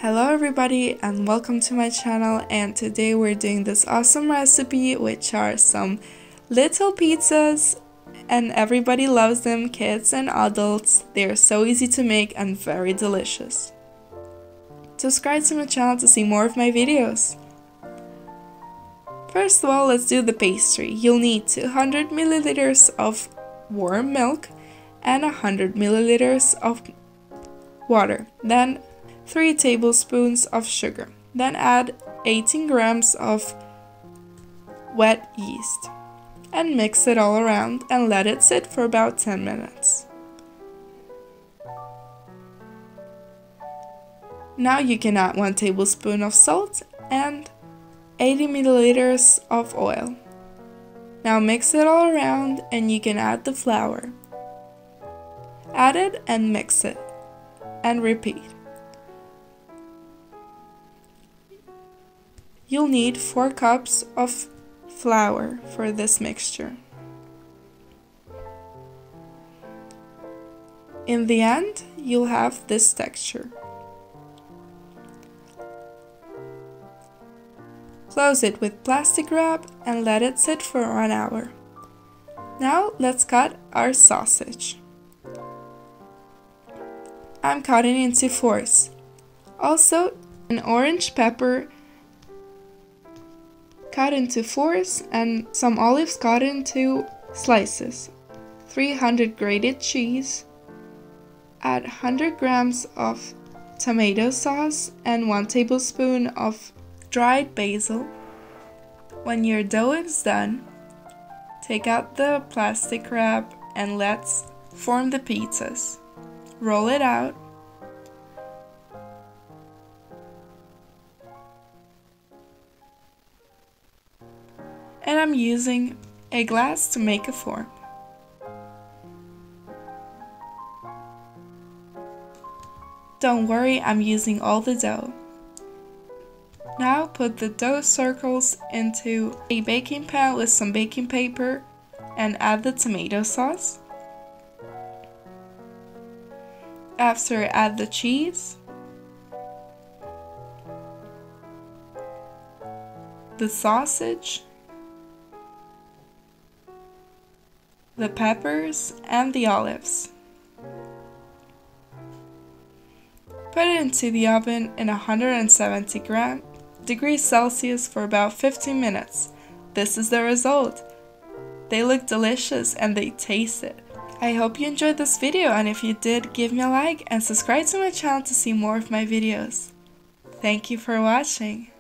Hello everybody and welcome to my channel, and today we're doing this awesome recipe which are some little pizzas and everybody loves them, kids and adults. They are so easy to make and very delicious. Subscribe to my channel to see more of my videos. First of all, let's do the pastry. You'll need 200 milliliters of warm milk and 100 milliliters of water. Then 3 tablespoons of sugar. Then add 18 grams of wet yeast and mix it all around and let it sit for about 10 minutes. Now you can add 1 tablespoon of salt and 80 milliliters of oil. Now mix it all around and you can add the flour. Add it and mix it and repeat. You'll need 4 cups of flour for this mixture. In the end, you'll have this texture. Close it with plastic wrap and let it sit for 1 hour. Now let's cut our sausage. I'm cutting into 4s. Also, an orange pepper cut into 4s and some olives cut into slices. 300 grated cheese. Add 100 grams of tomato sauce and 1 tablespoon of dried basil. When your dough is done, take out the plastic wrap and let's form the pizzas. Roll it out. And I'm using a glass to make a form. Don't worry, I'm using all the dough. Now put the dough circles into a baking pan with some baking paper and add the tomato sauce. After, add the cheese, the sausage, the peppers, and the olives. Put it into the oven in 170 degrees Celsius for about 15 minutes. This is the result. They look delicious and they taste it. I hope you enjoyed this video, and if you did, give me a like and subscribe to my channel to see more of my videos. Thank you for watching.